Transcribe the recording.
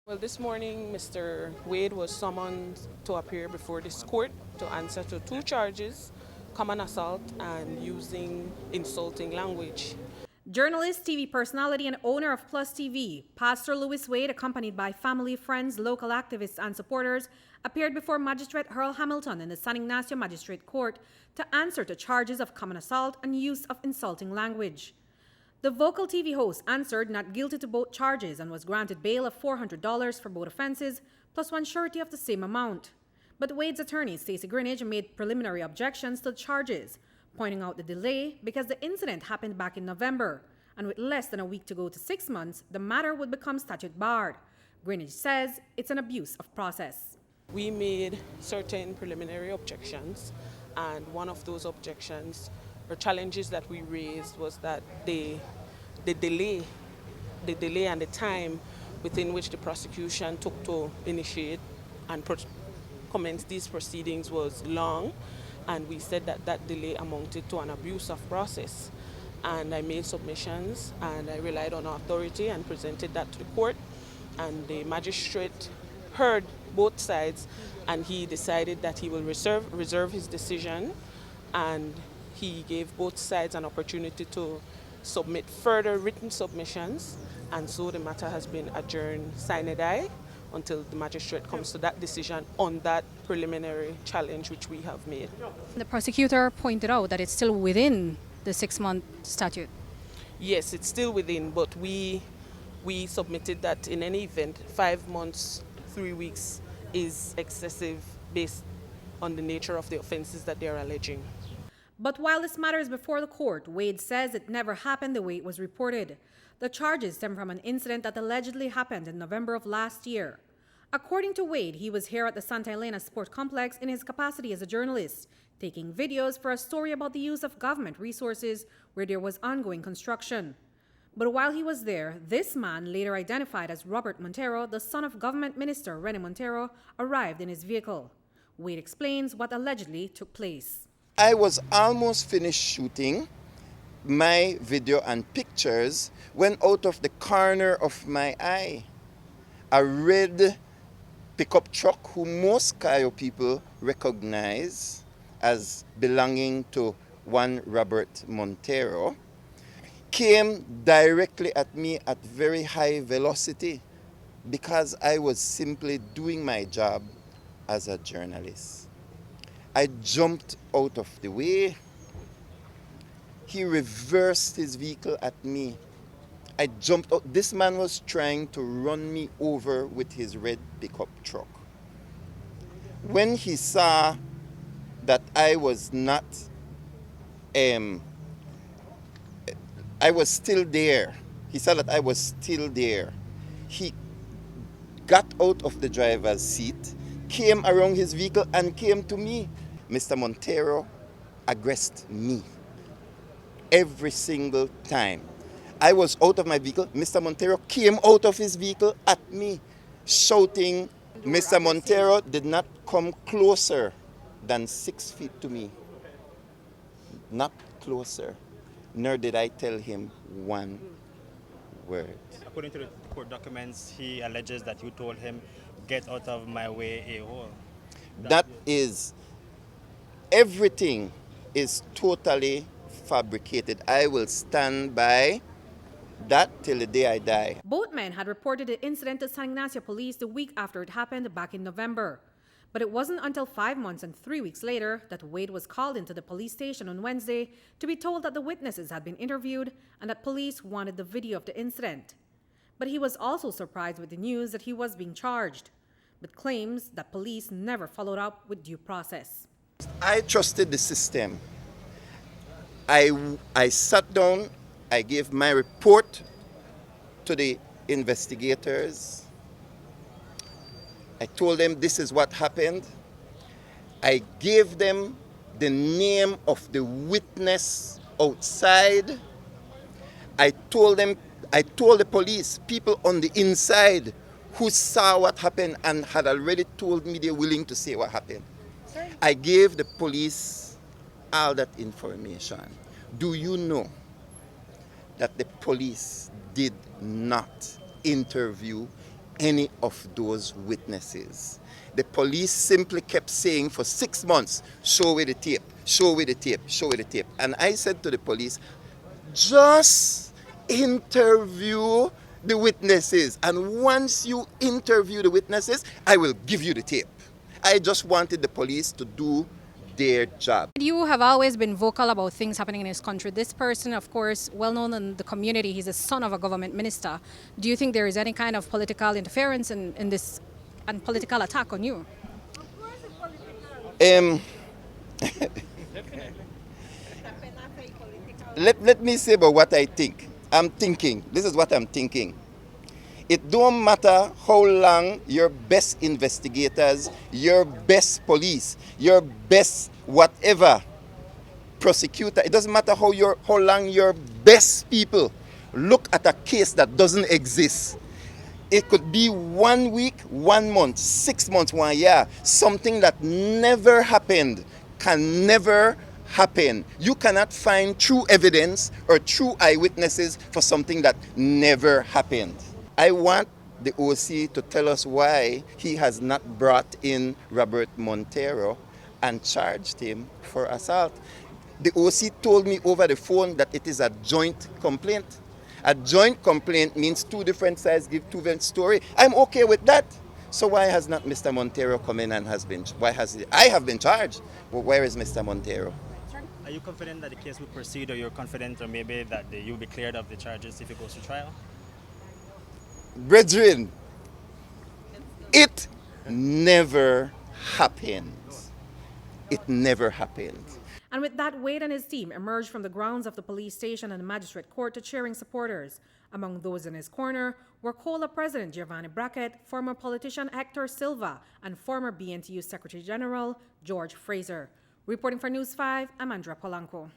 Well, this morning, Mr. Wade was summoned to appear before this court to answer to two charges, common assault and using insulting language. Journalist, TV personality, and owner of Plus TV, Pastor Louis Wade, accompanied by family, friends, local activists, and supporters, appeared before Magistrate Earl Hamilton in the San Ignacio Magistrate Court to answer to charges of common assault and use of insulting language. The vocal TV host answered not guilty to both charges and was granted bail of $400 for both offenses, plus one surety of the same amount. But Wade's attorney, Stacey Greenidge, made preliminary objections to the charges, pointing out the delay because the incident happened back in November, and with less than a week to go to 6 months, the matter would become statute barred. Greenidge says it's an abuse of process. We made certain preliminary objections, and one of those objections or challenges that we raised was that the delay and the time within which the prosecution took to initiate and commence these proceedings was long, and we said that that delay amounted to an abuse of process. And I made submissions and I relied on authority and presented that to the court, and the magistrate heard both sides and he decided that he will reserve his decision, and he gave both sides an opportunity to submit further written submissions, and so the matter has been adjourned sine die until the magistrate comes to that decision on that preliminary challenge which we have made. The prosecutor pointed out that it's still within the 6-month statute. Yes, it's still within, but we submitted that in any event 5 months, 3 weeks is excessive based on the nature of the offenses that they are alleging. But while this matter is before the court, Wade says it never happened the way it was reported. The charges stem from an incident that allegedly happened in November of last year. According to Wade, he was here at the Santa Elena Sport Complex in his capacity as a journalist, taking videos for a story about the use of government resources where there was ongoing construction. But while he was there, this man, later identified as Robert Montero, the son of Government Minister Rene Montero, arrived in his vehicle. Wade explains what allegedly took place. I was almost finished shooting my video and pictures when out of the corner of my eye, a red pickup truck who most Cayo people recognize as belonging to one Robert Montero came directly at me at very high velocity because I was simply doing my job as a journalist. I jumped out of the way. He reversed his vehicle at me. I jumped out. This man was trying to run me over with his red pickup truck. When he saw that I was not, I was still there. He saw that I was still there. He got out of the driver's seat, came around his vehicle and came to me. Mr. Montero aggressed me every single time. I was out of my vehicle. Mr. Montero came out of his vehicle at me, shouting. Mr. Montero did not come closer than 6 feet to me. Not closer. Nor did I tell him one word. According to the court documents, he alleges that you told him, "Get out of my way, a-hole." That is, everything is totally fabricated. I will stand by that till the day I die. Both men had reported the incident to San Ignacio police the week after it happened back in November. But it wasn't until 5 months and 3 weeks later that Wade was called into the police station on Wednesday to be told that the witnesses had been interviewed and that police wanted the video of the incident. But he was also surprised with the news that he was being charged, but claims that police never followed up with due process. I trusted the system. I sat down, I gave my report to the investigators. I told them this is what happened. I gave them the name of the witness outside. I told the police, people on the inside who saw what happened and had already told me they're willing to say what happened. I gave the police all that information. Do you know that the police did not interview any of those witnesses. The police simply kept saying for 6 months, show me the tape, show me the tape, show me the tape. And I said to the police, just interview the witnesses. And once you interview the witnesses, I will give you the tape. I just wanted the police to do their job. You have always been vocal about things happening in this country. This person, of course, well known in the community, he's the son of a government minister. Do you think there is any kind of political interference in this and political attack on you? Let me say about what I think. I'm thinking, this is what I'm thinking. It don't matter how long your best investigators, your best police, your best whatever prosecutor, it doesn't matter how long your best people look at a case that doesn't exist. It could be 1 week, 1 month, 6 months, 1 year. Something that never happened can never happen. You cannot find true evidence or true eyewitnesses for something that never happened. I want the OC to tell us why he has not brought in Robert Montero and charged him for assault. The OC told me over the phone that it is a joint complaint. A joint complaint means two different sides give two different stories. I'm okay with that. So why has not Mr. Montero come in and has been, why has he, I have been charged, but where is Mr. Montero? Are you confident that the case will proceed, or you're confident or maybe that you'll be cleared of the charges if it goes to trial? Brethren, it never happened. It never happened. And with that, Wade and his team emerged from the grounds of the police station and the magistrate court to cheering supporters. Among those in his corner were COLA President Giovanni Brackett, former politician Hector Silva, and former BNTU Secretary General George Fraser. Reporting for News 5, I'm Andrea Polanco.